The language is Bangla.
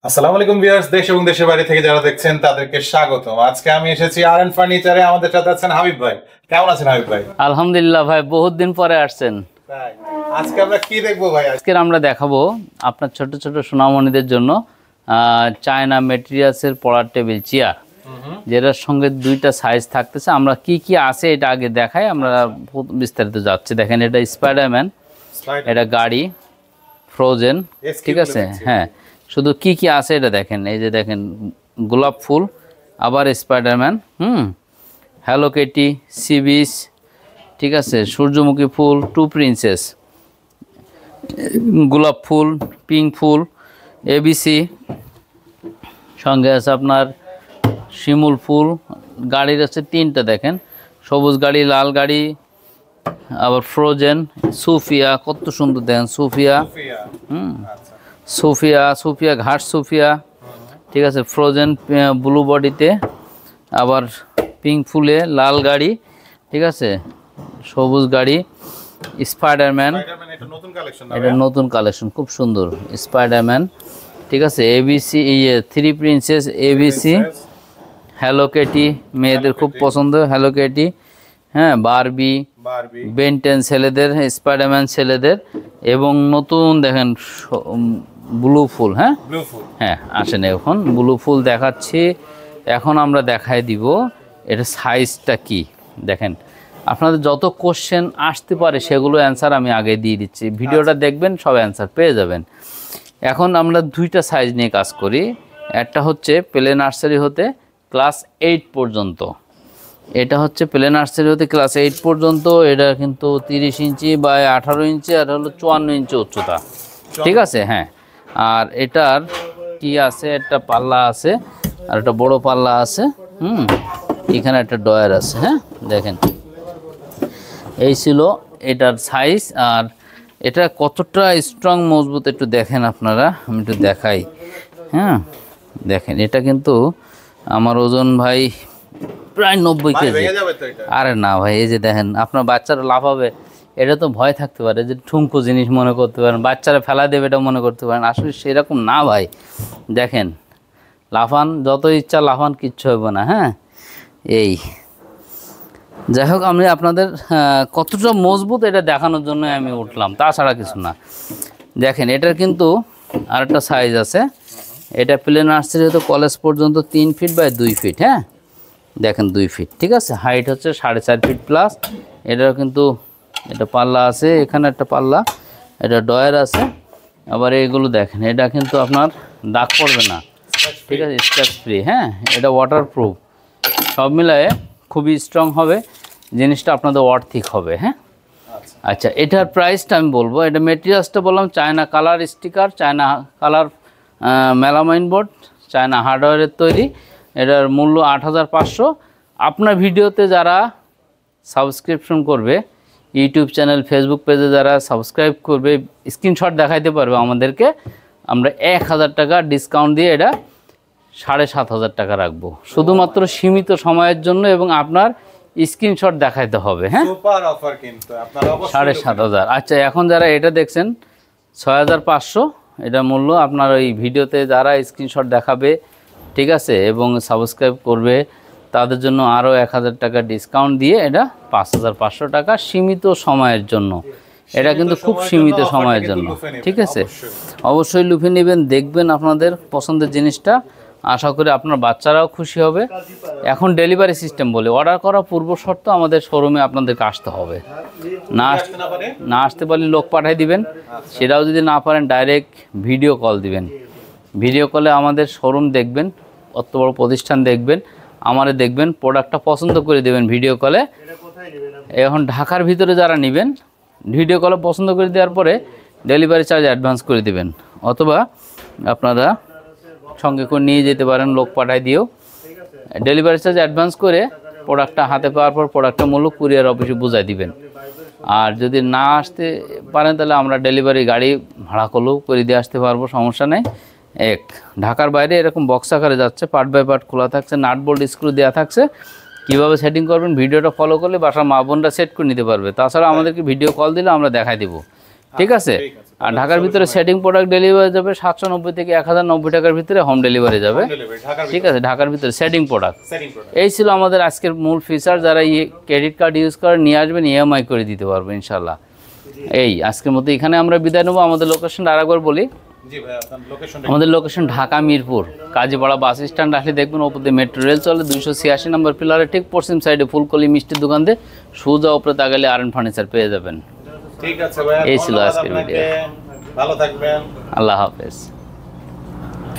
আসসালামু আলাইকুম ভিউয়ার্স, দেশ এবং দেশের বাইরে থেকে যারা দেখছেন তাদেরকে স্বাগতম। আজকে আমি এসেছি আর.এন ফার্নিচারে। আমাদের সাথে আছেন হাবিব ভাই। কেমন আছেন হাবিব ভাই? আলহামদুলিল্লাহ ভাই, বহুত দিন পরে আসছেন। তাই আজকে আমরা কি দেখবো ভাই? আজকে আমরা দেখাবো আপনার ছোট ছোট সোনামণিদের জন্য চায়না মেটেরিয়ালসের পড়ার টেবিল চেয়ার, যেটার সঙ্গে দুইটা সাইজ থাকতেছে। আমরা কি কি আছে এটা আগে দেখাই, আমরা বিস্তারিত যাচ্ছি। দেখেন, এটা স্পাইডারম্যান, এটা গাড়ি, ফ্রোজেন, ঠিক আছে। হ্যাঁ, শুধু কি কি আছে এটা দেখেন। এই যে দেখেন, গোলাপ ফুল, আবার Spiderman, hello Kitty, sea beach, ঠিক আছে, সূর্যমুখী ফুল, টু প্রিন্সেস, গোলাপ ফুল, পিঙ্ক ফুল, এবিসি, সঙ্গে আছে আপনার শিমুল ফুল। গাড়ির আছে তিনটা, দেখেন, সবুজ গাড়ি, লাল গাড়ি, আবার ফ্রোজেন, সুফিয়া, কত সুন্দর দেখেন, সুফিয়া, সুফিয়া, সুফিয়া ঘাট সুফিয়া, ঠিক আছে, ফ্রোজেন ব্লু বডিতে, আবার পিঙ্ক ফুলে, লাল গাড়ি, ঠিক আছে, সবুজ গাড়ি, স্পাইডারম্যান, এটা নতুন কালেকশন, খুব সুন্দর স্পাইডারম্যান, ঠিক আছে, ABC, three princess, ABC, hello Kitty, মেয়েদের খুব পছন্দ হ্যালো কিটি, হ্যাঁ, বারবি, বেনটেন ছেলেদের, স্পাইডারম্যান ছেলেদের, এবং নতুন দেখেন ব্লু ফুল। হ্যাঁ, হ্যাঁ, আসেন, এখন ব্লু ফুল দেখাচ্ছি। এখন আমরা দেখাই দিব এটা সাইজটা কি। দেখেন, আপনাদের যত কোশ্চেন আসতে পারে সেগুলো অ্যান্সার আমি আগে দিয়ে দিচ্ছি। ভিডিওটা দেখবেন, সব অ্যান্সার পেয়ে যাবেন। এখন আমরা দুইটা সাইজ নিয়ে কাজ করি। একটা হচ্ছে প্লে নার্সারি হতে ক্লাস 8 পর্যন্ত, এটা হচ্ছে প্লে নার্সারি হতে ক্লাস 8 পর্যন্ত। এটা কিন্তু 30 ইঞ্চি বা 18 ইঞ্চি, আর হলো 54 ইঞ্চি উচ্চতা, ঠিক আছে। হ্যাঁ, আর এটার কি আছে, একটা পাল্লা আছে, আর একটা বড় পাল্লা আছে, এখানে একটা ডয়ার আছে। হ্যাঁ, দেখেন, এই ছিল এটার সাইজ। আর এটা কতটা স্ট্রং মজবুত একটু দেখেন আপনারা, আমি একটু দেখাই। হ্যাঁ, দেখেন, এটা কিন্তু আমার ওজন ভাই প্রায় 90 কেজি। আরে না ভাই, এই যে দেখেন, আপনার বাচ্চারা লাফাবে, এটা তো ভয় থাকতে পারে, যে ঠুমকো জিনিস মনে করতে পারেন, বাচ্চারা ফেলা দেবে এটা মনে করতে পারেন। আসলে সেরকম না ভাই, দেখেন, লাফান যত ইচ্ছা লাফান, কিচ্ছু হবে না। হ্যাঁ, এই যাই হোক, আমি আপনাদের কতটা মজবুত এটা দেখানোর জন্য আমি উঠলাম, তাছাড়া কিছু না। দেখেন, এটার কিন্তু আরেকটা সাইজ আছে। এটা প্লে নার্সারি হতে কলেজ পর্যন্ত 3 ফিট বাই 2 ফিট। হ্যাঁ, দেখেন 2 ফিট, ঠিক আছে। হাইট হচ্ছে 4.5 ফিট প্লাস। এটাও কিন্তু এটা পাল্লা আছে, এখানে একটা পাল্লা, এটা ডয়ার আছে। আবার এইগুলো দেখেন, এটা কিন্তু আপনার দাগ পড়বে না, ঠিক আছে, স্ক্র্যাচ ফ্রি। হ্যাঁ, এটা ওয়াটারপ্রুফ, সব মিলায়ে খুবই স্ট্রং হবে জিনিসটা, আপনাদের ওয়ার্থিক হবে। হ্যাঁ, আচ্ছা, এটার প্রাইসটা আমি বলবো। এটা মেটেরিয়ালসটা বললাম China colour sticker, China colour melamine board, China হার্ডওয়্যারের তৈরি। এটার মূল্য 8500। আপনার ভিডিওতে যারা সাবস্ক্রিপশন করবে, ইউটিউব চ্যানেল, ফেসবুক পেজে যারা সাবস্ক্রাইব করবে, স্ক্রিনশট দেখাইতে পারবে আমাদেরকে, আমরা 1000 টাকা ডিসকাউন্ট দিয়ে এটা 7500 টাকা রাখবো, শুধুমাত্র সীমিত সময়ের জন্য, এবং আপনার স্ক্রিনশট দেখাইতে হবে। হ্যাঁ, সুপার অফার কিন্তু আপনারা 7500। আচ্ছা, এখন যারা এটা দেখছেন 6500 এটা মূল্য। আপনার ওই ভিডিওতে যারা স্ক্রিনশট দেখাবে, ঠিক আছে, এবং সাবস্ক্রাইব করবে, তাদের জন্য আরও 1000 টাকা ডিসকাউন্ট দিয়ে এটা 5500 টাকা, সীমিত সময়ের জন্য। এটা কিন্তু খুব সীমিত সময়ের জন্য, ঠিক আছে। অবশ্যই লুফে নেবেন, দেখবেন আপনাদের পছন্দের জিনিসটা। আশা করি আপনার বাচ্চারাও খুশি হবে। এখন ডেলিভারি সিস্টেম বলে, অর্ডার করা পূর্ব শর্ত আমাদের শোরুমে আপনাদেরকে আসতে হবে। না আসতে পারলে লোক পাঠিয়ে দিবেন, সেটাও যদি না পারেন ডাইরেক্ট ভিডিও কল দিবেন। ভিডিও কলে আমাদের শোরুম দেখবেন, অত বড় প্রতিষ্ঠান দেখবেন, আমাদের দেখবেন, প্রোডাক্টটা পছন্দ করে দেবেন ভিডিও কলে। এখন ঢাকার ভিতরে যারা নেবেন, ভিডিও কলে পছন্দ করে দেওয়ার পরে ডেলিভারি চার্জ অ্যাডভান্স করে দেবেন, অথবা আপনারা সঙ্গে করে নিয়ে যেতে পারেন, লোক পাঠায় দিয়েও। ডেলিভারি চার্জ অ্যাডভান্স করে প্রোডাক্টটা হাতে পাওয়ার পর প্রোডাক্টটা মূল্য কুরিয়ার অফিসে বুঝাই দিবেন। আর যদি না আসতে পারেন, তাহলে আমরা ডেলিভারি গাড়ি ভাড়া করলেও করে দিয়ে আসতে পারবো, সমস্যা নেই। ঢাকার বাইরে এরকম বক্স আকারে যাচ্ছে, পার্ট বাই পার্ট খোলা থাকছে, নাট বোল্ট স্ক্রু দেওয়া থাকছে। কীভাবে সেটিং করবেন ভিডিওটা ফলো করলে বাসার মা বোনরা সেট করে নিতে পারবে। তাছাড়া আমাদেরকে ভিডিও কল দিলে আমরা দেখাই দেবো ঠিক আছে। ঠিক আছে। আর ঢাকার ভিতরে সেটিং প্রোডাক্ট ডেলিভারি যাবে 790 থেকে 1090 টাকার ভিতরে হোম ডেলিভারি যাবে। ডেলিভারি ঢাকার ঠিক আছে, ঢাকার ভিতরে সেটিং প্রোডাক্ট। Setting product. এই ছিল আমাদের আজকের মূল ফিচার। যারা ক্রেডিট কার্ড ইউজ করে নিয়ে আসবেন, ইএমআই করে দিতে পারবো ইনশাল্লাহ। এই আজকের মতো এখানে আমরা বিদায় নেবো। আমাদের লোকেশনটা আরেকবার বলি। জি ভাই, আপনার লোকেশনটা। আমাদের location Dhaka Mirpur Kazipara bus stand আসলে দেখবেন ওপর দিয়ে মেট্রো রেল চলে, 286 নম্বর পিলারের ঠিক পশ্চিম সাইডে ফুলকলি মিষ্টির দোকান দিয়ে সোজা উপরে তাকালে আরএন ফার্নিচার পেয়ে যাবেন। ঠিক আছে ভাই, এই ছিল আজকের ভিডিও। ভালো থাকবেন। আল্লাহ হাফেজ।